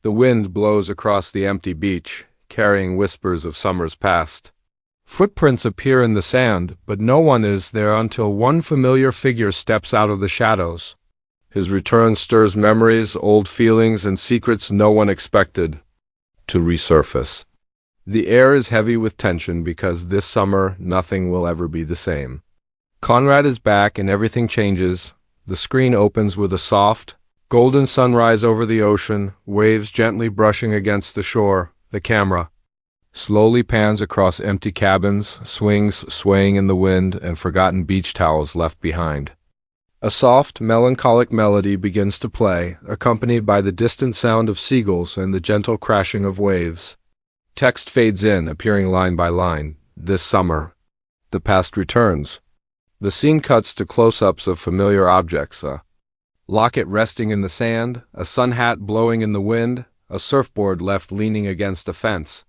The wind blows across the empty beach, carrying whispers of summers past. Footprints appear in the sand, but no one is there until one familiar figure steps out of the shadows. His return stirs memories, old feelings, and secrets no one expected to resurface. The air is heavy with tension because this summer nothing will ever be the same. Conrad is back and everything changes. The screen opens with a soft, golden sunrise over the ocean, waves gently brushing against the shore. The camera slowly pans across empty cabins, swings swaying in the wind, and forgotten beach towels left behind. A soft, melancholic melody begins to play, accompanied by the distant sound of seagulls and the gentle crashing of waves. Text fades in, appearing line by line. This summer. The past returns. The scene cuts to close-ups of familiar objects. A locket resting in the sand, a sun hat blowing in the wind, a surfboard left leaning against a fence.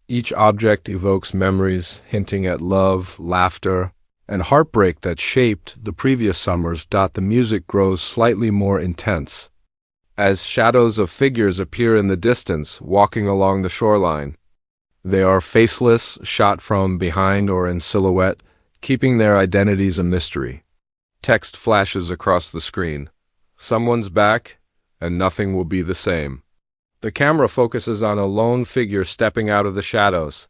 Each object evokes memories, hinting at love, laughter, and heartbreak that shaped the previous summers. The music grows slightly more intense as shadows of figures appear in the distance, walking along the shoreline. They are faceless, shot from behind or in silhouette, keeping their identities a mystery. Text flashes across the screen. Someone's back, and nothing will be the same. The camera focuses on a lone figure stepping out of the shadows.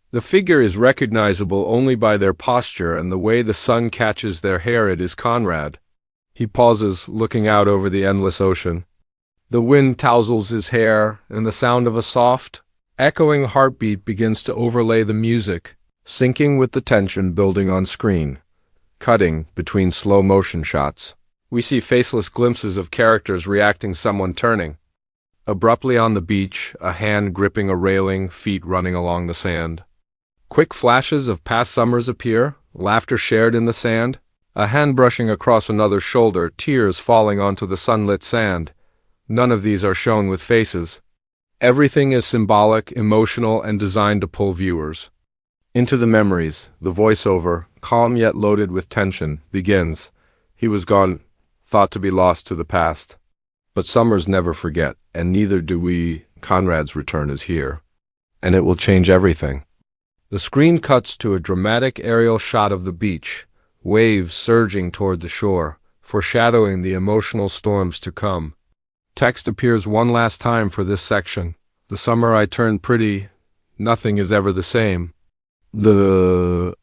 The figure is recognizable only by their posture and the way the sun catches their hair. It is Conrad. He pauses, looking out over the endless ocean. The wind tousles his hair, and the sound of a soft, echoing heartbeat begins to overlay the music, syncing with the tension building on screen. Cutting between slow-motion shots, we see faceless glimpses of characters reacting, someone turning abruptly on the beach, a hand gripping a railing, feet running along the sand. Quick flashes of past summers appear, laughter shared in the sand, a hand brushing across another's shoulder, tears falling onto the sunlit sand. None of these are shown with faces. Everything is symbolic, emotional, and designed to pull viewers into the memories. The voiceover, calm yet loaded with tension, begins. He was gone, thought to be lost to the past. But summers never forget, and neither do we. Conrad's return is here, and it will change everything. The screen cuts to a dramatic aerial shot of the beach, waves surging toward the shore, foreshadowing the emotional storms to come. Text appears one last time for this section. The summer I turned pretty, nothing is ever the same. The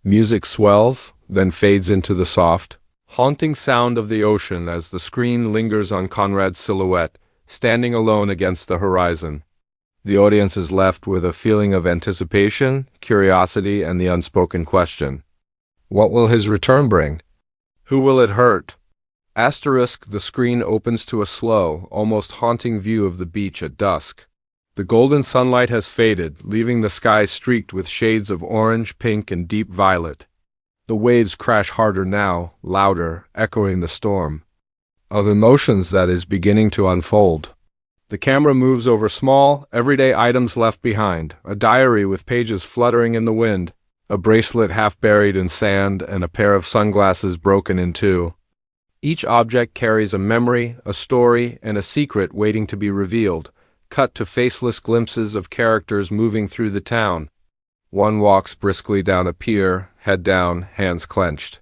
music swells, then fades into the soft, haunting sound of the ocean as the screen lingers on Conrad's silhouette, standing alone against the horizon. The audience is left with a feeling of anticipation, curiosity, and the unspoken question. What will his return bring? Who will it hurt? Asterisk, the screen opens to a slow, almost haunting view of the beach at dusk. The golden sunlight has faded, leaving the sky streaked with shades of orange, pink, and deep violet. The waves crash harder now, louder, echoing the storm of emotions that is beginning to unfold. The camera moves over small, everyday items left behind, a diary with pages fluttering in the wind, a bracelet half buried in sand, and a pair of sunglasses broken in two. Each object carries a memory, a story, and a secret waiting to be revealed. Cut to faceless glimpses of characters moving through the town. One walks briskly down a pier, head down, hands clenched.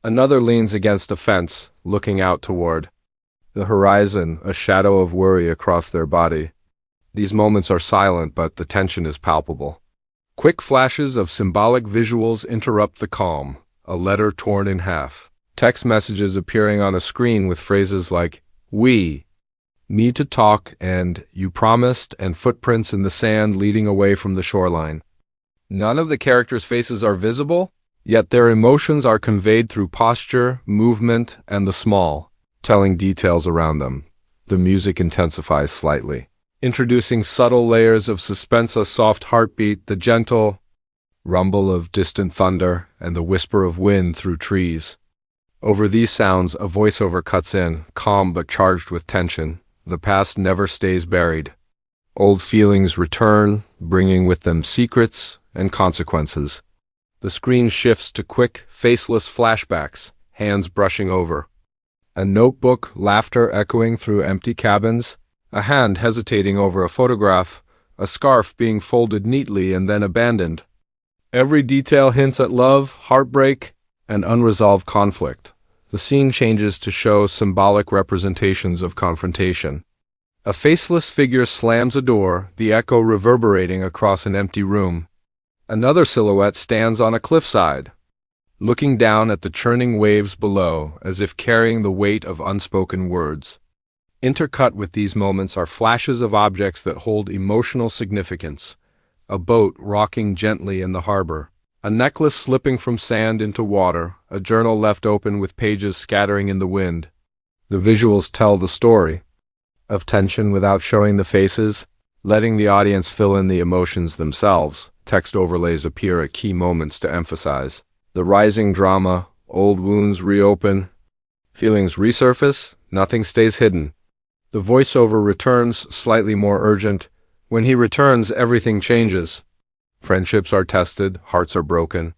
Another leans against a fence, looking out toward the horizon, a shadow of worry across their body. These moments are silent, but the tension is palpable. Quick flashes of symbolic visuals interrupt the calm, a letter torn in half. Text messages appearing on a screen with phrases like, "We need to talk," and "You promised," and footprints in the sand leading away from the shoreline. None of the characters' faces are visible, yet their emotions are conveyed through posture, movement, and the small, telling details around them. The music intensifies slightly, introducing subtle layers of suspense, a soft heartbeat, the gentle rumble of distant thunder, and the whisper of wind through trees. Over these sounds, a voiceover cuts in, calm but charged with tension. The past never stays buried. Old feelings return, bringing with them secrets and consequences. The screen shifts to quick, faceless flashbacks, hands brushing over. A notebook, laughter echoing through empty cabins, A hand hesitating over a photograph, a scarf being folded neatly and then abandoned. Every detail hints at love, heartbreak, and unresolved conflict. The scene changes to show symbolic representations of confrontation. A faceless figure slams a door, the echo reverberating across an empty room. Another silhouette stands on a cliffside, looking down at the churning waves below as if carrying the weight of unspoken words. Intercut with these moments are flashes of objects that hold emotional significance. A boat rocking gently in the harbor, a necklace slipping from sand into water, a journal left open with pages scattering in the wind. The visuals tell the story of tension without showing the faces, letting the audience fill in the emotions themselves. Text overlays appear at key moments to emphasize the rising drama, old wounds reopen, feelings resurface, nothing stays hidden. The voiceover returns, slightly more urgent. When he returns, everything changes. Friendships are tested, hearts are broken.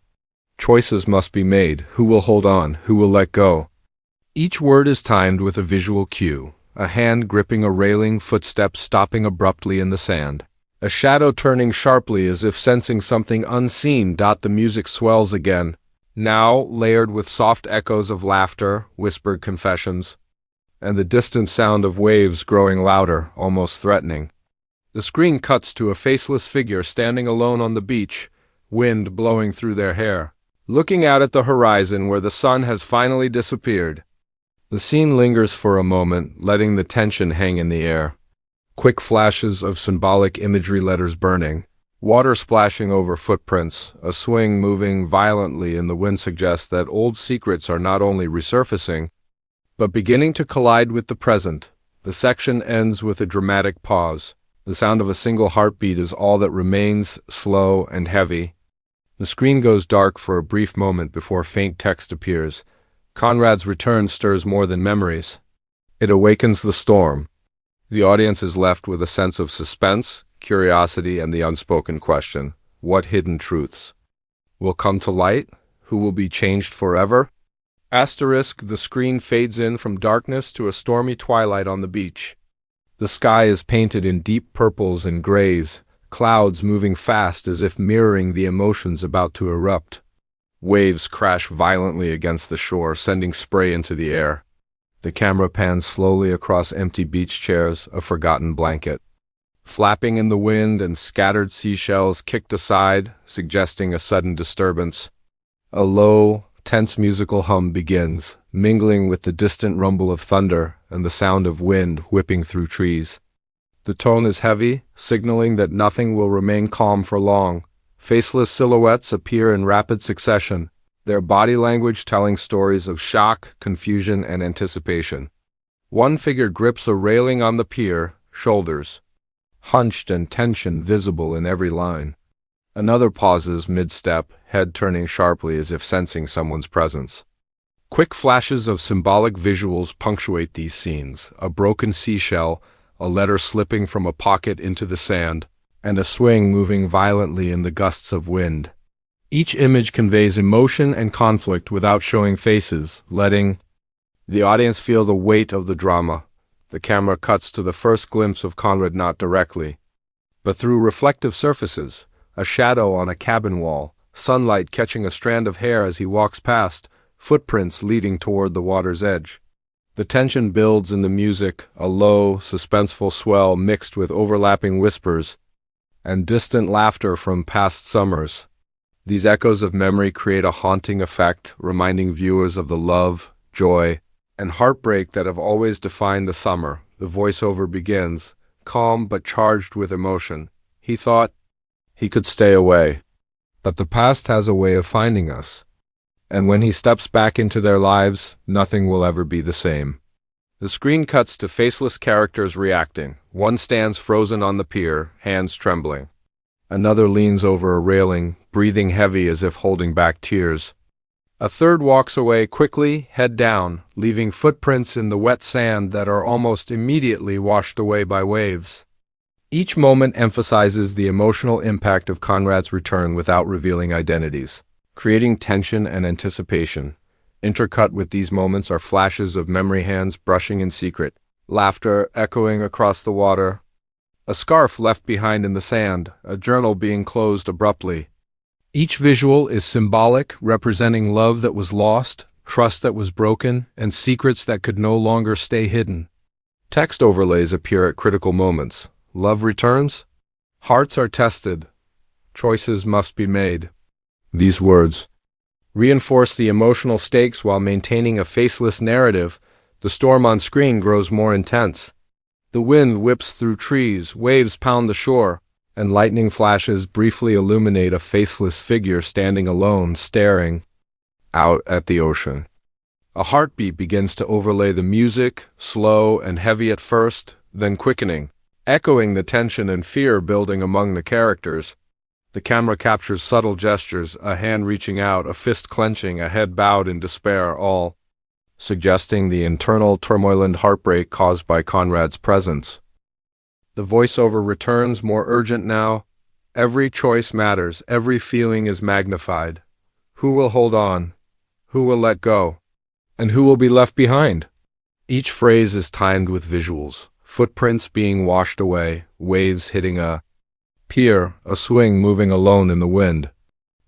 Choices must be made. Who will hold on? Who will let go? Each word is timed with a visual cue. A hand gripping a railing, footsteps stopping abruptly in the sand. A shadow turning sharply as if sensing something unseen. The music swells again, now layered with soft echoes of laughter, whispered confessions, and the distant sound of waves growing louder, almost threatening. The screen cuts to a faceless figure standing alone on the beach, wind blowing through their hair, looking out at the horizon where the sun has finally disappeared. The scene lingers for a moment, letting the tension hang in the air. Quick flashes of symbolic imagery, letters burning, water splashing over footprints, a swing moving violently in the wind suggests that old secrets are not only resurfacing, but beginning to collide with the present. The section ends with a dramatic pause. The sound of a single heartbeat is all that remains, slow and heavy. The screen goes dark for a brief moment before faint text appears. Conrad's return stirs more than memories. It awakens the storm. The audience is left with a sense of suspense, curiosity, and the unspoken question: what hidden truths will come to light? Who will be changed forever? Asterisk, the screen fades in from darkness to a stormy twilight on the beach. The sky is painted in deep purples and grays, clouds moving fast as if mirroring the emotions about to erupt. Waves crash violently against the shore, sending spray into the air. The camera pans slowly across empty beach chairs, a forgotten blanket, flapping in the wind, and scattered seashells kicked aside, suggesting a sudden disturbance. A low, tense musical hum begins, mingling with the distant rumble of thunder and the sound of wind whipping through trees. The tone is heavy, signaling that nothing will remain calm for long. Faceless silhouettes appear in rapid succession, their body language telling stories of shock, confusion, and anticipation. One figure grips a railing on the pier, shoulders hunched and tension visible in every line. Another pauses mid-step, head turning sharply as if sensing someone's presence. Quick flashes of symbolic visuals punctuate these scenes: a broken seashell, a letter slipping from a pocket into the sand, and a swing moving violently in the gusts of wind. Each image conveys emotion and conflict without showing faces, letting the audience feel the weight of the drama. The camera cuts to the first glimpse of Conrad, not directly, but through reflective surfaces, a shadow on a cabin wall, sunlight catching a strand of hair as he walks past, footprints leading toward the water's edge. The tension builds in the music, a low, suspenseful swell mixed with overlapping whispers and distant laughter from past summers. These echoes of memory create a haunting effect, reminding viewers of the love, joy, and heartbreak that have always defined the summer. The voiceover begins, calm but charged with emotion. He thought he could stay away, but the past has a way of finding us, and when he steps back into their lives, nothing will ever be the same. The screen cuts to faceless characters reacting. One stands frozen on the pier, hands trembling. Another leans over a railing, breathing heavy as if holding back tears. A third walks away quickly, head down, leaving footprints in the wet sand that are almost immediately washed away by waves. Each moment emphasizes the emotional impact of Conrad's return without revealing identities, creating tension and anticipation. Intercut with these moments are flashes of memory hands brushing in secret, Laughter echoing across the water. A scarf left behind in the sand, a journal being closed abruptly. Each visual is symbolic, representing love that was lost, trust that was broken, and secrets that could no longer stay hidden. Text overlays appear at critical moments. Love returns. Hearts are tested. Choices must be made. These words reinforce the emotional stakes while maintaining a faceless narrative. The storm on screen grows more intense. The wind whips through trees, waves pound the shore, and lightning flashes briefly illuminate a faceless figure standing alone, staring out at the ocean. A heartbeat begins to overlay the music, slow and heavy at first, then quickening, echoing the tension and fear building among the characters. The camera captures subtle gestures, a hand reaching out, a fist clenching, a head bowed in despair, all suggesting the internal turmoil and heartbreak caused by Conrad's presence. The voiceover returns, more urgent now. Every choice matters, every feeling is magnified. Who will hold on? Who will let go? And who will be left behind? Each phrase is timed with visuals, footprints being washed away, waves hitting a pier, a swing moving alone in the wind.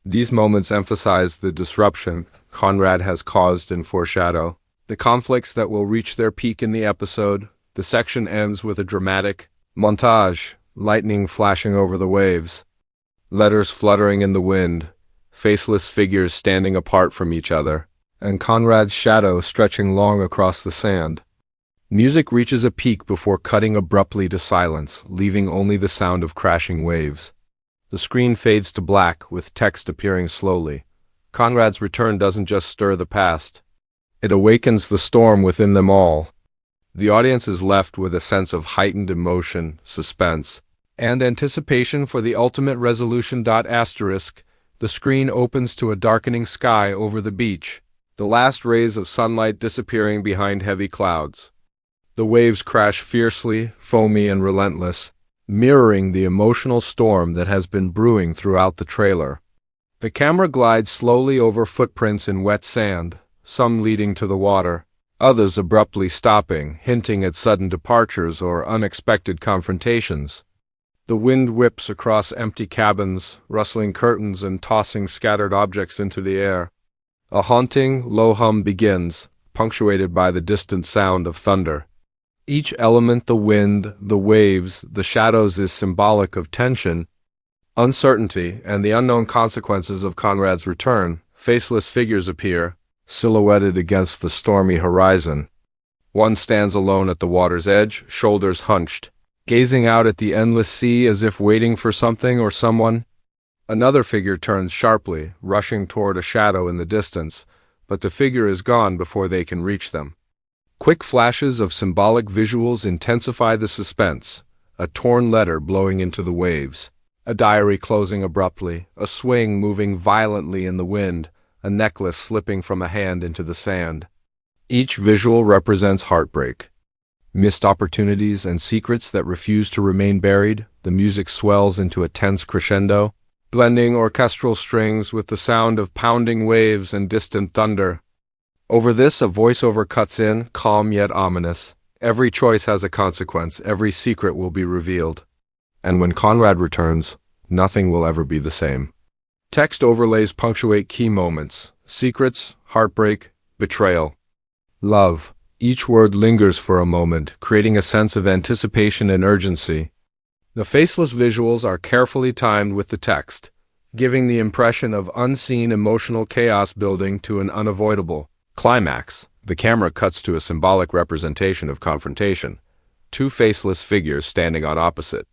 These moments emphasize the disruption Conrad has caused and foreshadow the conflicts that will reach their peak in the episode. The section ends with a dramatic montage, lightning flashing over the waves, letters fluttering in the wind, faceless figures standing apart from each other, and Conrad's shadow stretching long across the sand. Music reaches a peak before cutting abruptly to silence, leaving only the sound of crashing waves. The screen fades to black, with text appearing slowly. Conrad's return doesn't just stir the past. It awakens the storm within them all. The audience is left with a sense of heightened emotion, suspense, and anticipation for the ultimate resolution. The screen opens to a darkening sky over the beach, the last rays of sunlight disappearing behind heavy clouds. The waves crash fiercely, foamy and relentless, mirroring the emotional storm that has been brewing throughout the trailer. The camera glides slowly over footprints in wet sand, some leading to the water, others abruptly stopping, hinting at sudden departures or unexpected confrontations. The wind whips across empty cabins, rustling curtains and tossing scattered objects into the air. A haunting, low hum begins, punctuated by the distant sound of thunder. Each element, the wind, the waves, the shadows, is symbolic of tension, uncertainty, and the unknown consequences of Conrad's return. Faceless figures appear, silhouetted against the stormy horizon. One stands alone at the water's edge, shoulders hunched, gazing out at the endless sea as if waiting for something or someone. Another figure turns sharply, rushing toward a shadow in the distance, but the figure is gone before they can reach them. Quick flashes of symbolic visuals intensify the suspense, a torn letter blowing into the waves, a diary closing abruptly, a swing moving violently in the wind, a necklace slipping from a hand into the sand. Each visual represents heartbreak, missed opportunities and secrets that refuse to remain buried. The music swells into a tense crescendo, blending orchestral strings with the sound of pounding waves and distant thunder. Over this, a voiceover cuts in, calm yet ominous. Every choice has a consequence, every secret will be revealed. And when Conrad returns, nothing will ever be the same. Text overlays punctuate key moments: secrets, heartbreak, betrayal, love. Each word lingers for a moment, creating a sense of anticipation and urgency. The faceless visuals are carefully timed with the text, giving the impression of unseen emotional chaos building to an unavoidable climax. The camera cuts to a symbolic representation of confrontation, two faceless figures standing on opposite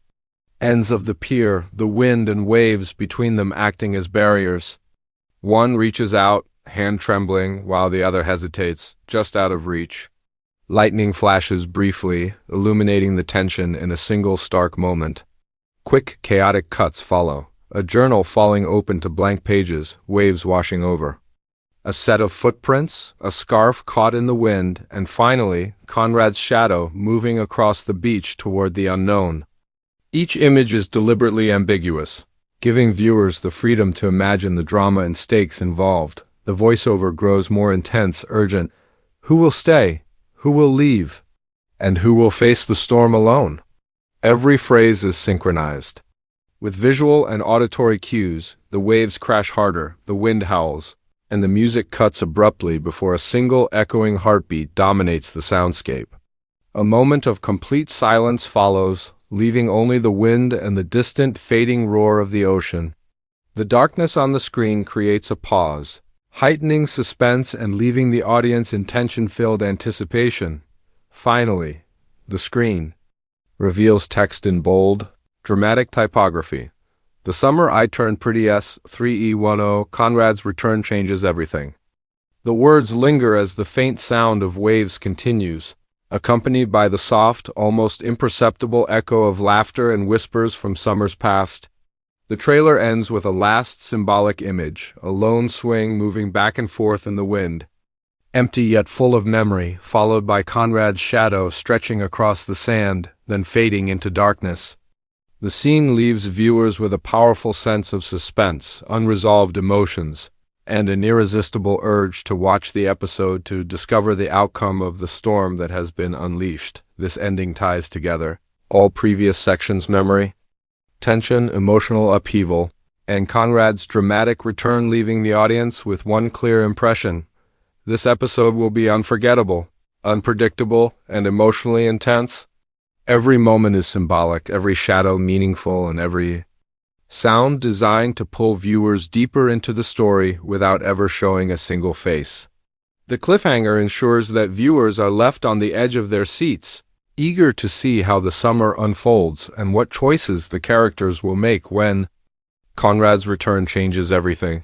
ends of the pier, the wind and waves between them acting as barriers. One reaches out, hand trembling, while the other hesitates, just out of reach. Lightning flashes briefly, illuminating the tension in a single stark moment. Quick, chaotic cuts follow, a journal falling open to blank pages, waves washing over. A set of footprints, a scarf caught in the wind, and finally, Conrad's shadow moving across the beach toward the unknown. Each image is deliberately ambiguous, giving viewers the freedom to imagine the drama and stakes involved. The voiceover grows more intense, urgent. Who will stay? Who will leave? And who will face the storm alone? Every phrase is synchronized. With visual and auditory cues, the waves crash harder, the wind howls, and the music cuts abruptly before a single echoing heartbeat dominates the soundscape. A moment of complete silence follows, leaving only the wind and the distant fading roar of the ocean. The darkness on the screen creates a pause, heightening suspense and leaving the audience in tension-filled anticipation. Finally, the screen reveals text in bold, dramatic typography. The summer I turned pretty S3E10, Conrad's return changes everything. The words linger as the faint sound of waves continues, accompanied by the soft, almost imperceptible echo of laughter and whispers from summers past. The trailer ends with a last symbolic image, a lone swing moving back and forth in the wind, empty yet full of memory, followed by Conrad's shadow stretching across the sand, then fading into darkness. The scene leaves viewers with a powerful sense of suspense, unresolved emotions, and an irresistible urge to watch the episode to discover the outcome of the storm that has been unleashed. This ending ties together all previous sections' memory, tension, emotional upheaval, and Conrad's dramatic return, leaving the audience with one clear impression. This episode will be unforgettable, unpredictable, and emotionally intense. Every moment is symbolic, every shadow meaningful, and every sound designed to pull viewers deeper into the story without ever showing a single face. The cliffhanger ensures that viewers are left on the edge of their seats, eager to see how the summer unfolds and what choices the characters will make when Conrad's return changes everything.